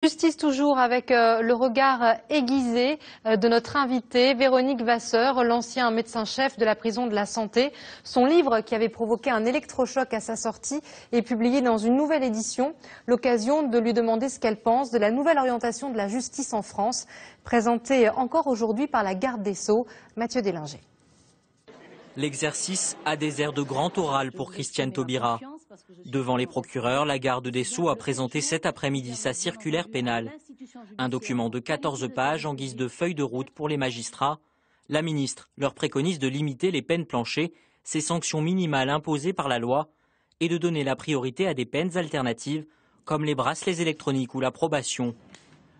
Justice toujours avec le regard aiguisé de notre invité, Véronique Vasseur, l'ancien médecin-chef de la prison de la Santé. Son livre, qui avait provoqué un électrochoc à sa sortie, est publié dans une nouvelle édition. L'occasion de lui demander ce qu'elle pense de la nouvelle orientation de la justice en France, présentée encore aujourd'hui par la garde des Sceaux, Mathieu Délinger. L'exercice a des airs de grand oral pour Christiane Taubira. Devant les procureurs, la garde des Sceaux a présenté cet après-midi sa circulaire pénale. Un document de 14 pages en guise de feuille de route pour les magistrats. La ministre leur préconise de limiter les peines planchers, ces sanctions minimales imposées par la loi, et de donner la priorité à des peines alternatives comme les bracelets électroniques ou la probation.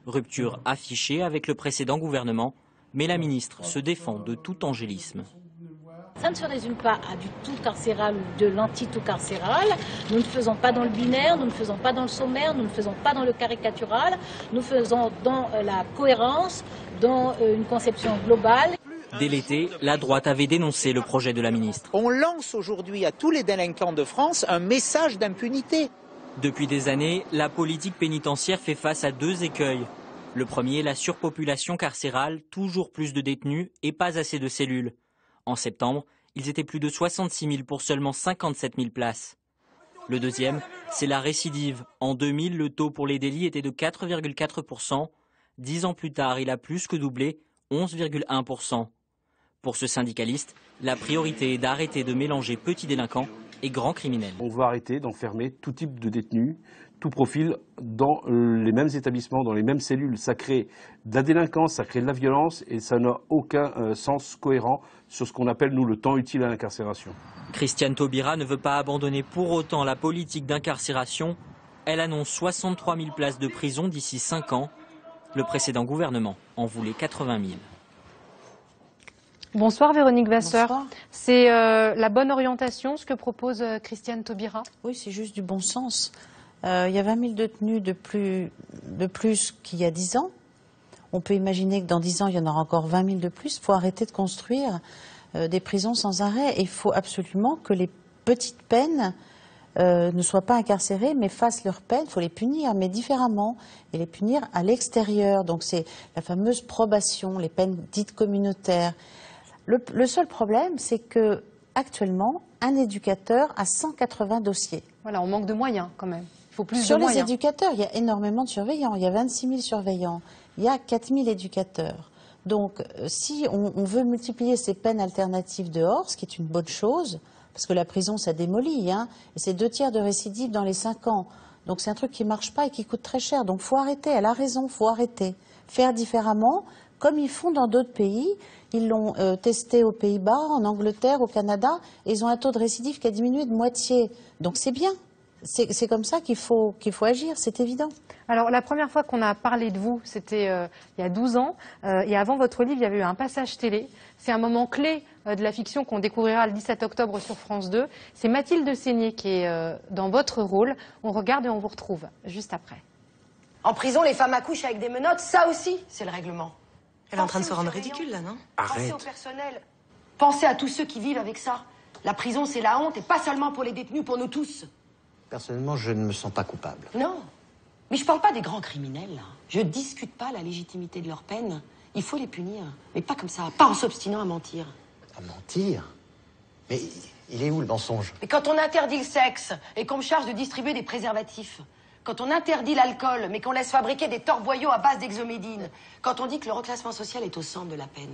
Rupture affichée avec le précédent gouvernement, mais la ministre se défend de tout angélisme. Ça ne se résume pas à du tout carcéral ou de l'anti-tout carcéral. Nous ne faisons pas dans le binaire, nous ne faisons pas dans le sommaire, nous ne faisons pas dans le caricatural. Nous faisons dans la cohérence, dans une conception globale. Dès l'été, la droite avait dénoncé le projet de la ministre. On lance aujourd'hui à tous les délinquants de France un message d'impunité. Depuis des années, la politique pénitentiaire fait face à deux écueils. Le premier, la surpopulation carcérale, toujours plus de détenus et pas assez de cellules. En septembre, ils étaient plus de 66 000 pour seulement 57 000 places. Le deuxième, c'est la récidive. En 2000, le taux pour les délits était de 4,4%. 10 ans plus tard, il a plus que doublé, 11,1%. Pour ce syndicaliste, la priorité est d'arrêter de mélanger petits délinquants et grands criminels. On veut arrêter d'enfermer tout type de détenus, tout profil, dans les mêmes établissements, dans les mêmes cellules. Ça crée de la délinquance, ça crée de la violence et ça n'a aucun sens cohérent sur ce qu'on appelle, nous, le temps utile à l'incarcération. Christiane Taubira ne veut pas abandonner pour autant la politique d'incarcération. Elle annonce 63 000 places de prison d'ici 5 ans. Le précédent gouvernement en voulait 80 000. Bonsoir Véronique Vasseur. Bonsoir. C'est la bonne orientation, ce que propose Christiane Taubira? Oui, c'est juste du bon sens. Il y a 20 000 détenus de plus qu'il y a 10 ans. On peut imaginer que dans 10 ans, il y en aura encore 20 000 de plus. Il faut arrêter de construire des prisons sans arrêt. Et il faut absolument que les petites peines ne soient pas incarcérées, mais fassent leurs peines. Il faut les punir, mais différemment, et les punir à l'extérieur. Donc c'est la fameuse probation, les peines dites communautaires. Le seul problème, c'est que actuellement, un éducateur a 180 dossiers. Voilà, on manque de moyens quand même. Il faut plus Sur de les moyens. éducateurs, il y a énormément de surveillants. Il y a 26 000 surveillants. Il y a 4 000 éducateurs. Donc, si on veut multiplier ces peines alternatives dehors, ce qui est une bonne chose, parce que la prison, ça démolit, hein, et c'est 2 tiers de récidive dans les 5 ans. Donc, c'est un truc qui ne marche pas et qui coûte très cher. Donc, il faut arrêter. Elle a raison, il faut arrêter. Faire différemment, comme ils font dans d'autres pays. Ils l'ont testé aux Pays-Bas, en Angleterre, au Canada, et ils ont un taux de récidive qui a diminué de moitié. Donc, c'est bien. C'est comme ça qu'il faut agir, c'est évident. Alors, la première fois qu'on a parlé de vous, c'était il y a 12 ans. Et avant votre livre, il y avait eu un passage télé. C'est un moment clé de la fiction qu'on découvrira le 17 octobre sur France 2. C'est Mathilde Seigné qui est dans votre rôle. On regarde et on vous retrouve juste après. En prison, les femmes accouchent avec des menottes. Ça aussi, c'est le règlement. Elle est en train de se rendre ridicule, là, non? Pensez au personnel. Pensez à tous ceux qui vivent avec ça. La prison, c'est la honte, et pas seulement pour les détenus, pour nous tous. Personnellement, je ne me sens pas coupable. Non. Mais je parle pas des grands criminels, là. Je discute pas la légitimité de leur peine. Il faut les punir. Mais pas comme ça, pas en s'obstinant à mentir. À mentir? Mais il est où le mensonge? Mais quand on interdit le sexe, et qu'on me charge de distribuer des préservatifs, quand on interdit l'alcool, mais qu'on laisse fabriquer des torboyaux à base d'hexomédine, quand on dit que le reclassement social est au centre de la peine.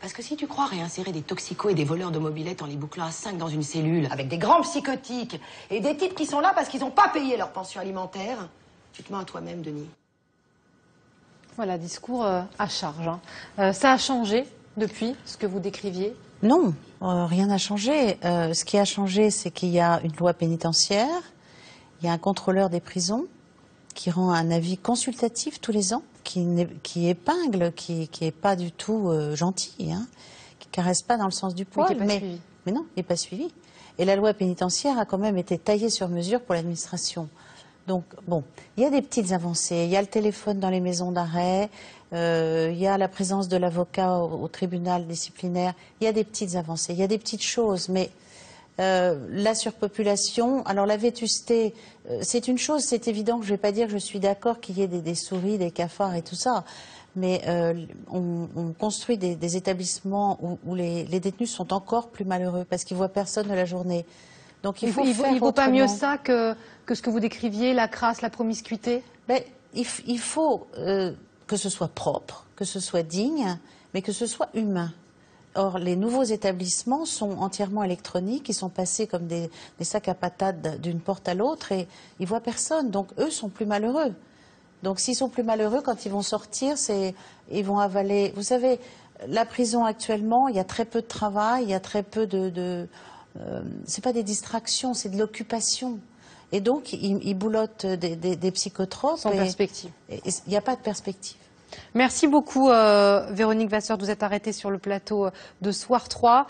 Parce que si tu crois réinsérer des toxicos et des voleurs de mobylettes en les bouclant à 5 dans une cellule, avec des grands psychotiques, et des types qui sont là parce qu'ils n'ont pas payé leur pension alimentaire, tu te mens à toi-même, Denis. Voilà, discours à charge. Hein. Ça a changé depuis ce que vous décriviez? Non, rien n'a changé. Ce qui a changé, c'est qu'il y a une loi pénitentiaire, il y a un contrôleur des prisons qui rend un avis consultatif tous les ans, qui épingle, qui est pas du tout gentil, hein, qui caresse pas dans le sens du poil. Mais non, il n'est pas suivi. Et la loi pénitentiaire a quand même été taillée sur mesure pour l'administration. Donc, bon, il y a des petites avancées. Il y a le téléphone dans les maisons d'arrêt, il y a la présence de l'avocat au tribunal disciplinaire. Il y a des petites avancées, il y a des petites choses, mais La surpopulation, alors la vétusté, c'est une chose, c'est évident que je ne vais pas dire que je suis d'accord qu'il y ait des souris, des cafards et tout ça, mais on construit des établissements où les détenus sont encore plus malheureux parce qu'ils ne voient personne de la journée. Donc il vaut pas mieux ça que ce que vous décriviez, la crasse, la promiscuité? Il faut que ce soit propre, que ce soit digne, mais que ce soit humain. Or, les nouveaux établissements sont entièrement électroniques, ils sont passés comme des sacs à patates d'une porte à l'autre et ils voient personne. Donc, eux sont plus malheureux. Donc, s'ils sont plus malheureux, quand ils vont sortir, ils vont avaler. Vous savez, la prison actuellement, il y a très peu de travail, il y a très peu c'est pas des distractions, c'est de l'occupation. Et donc, ils boulottent des psychotropes. Sans perspective. Il n'y a pas de perspective. Merci beaucoup, Véronique Vasseur, de vous être arrêtée sur le plateau de Soir 3.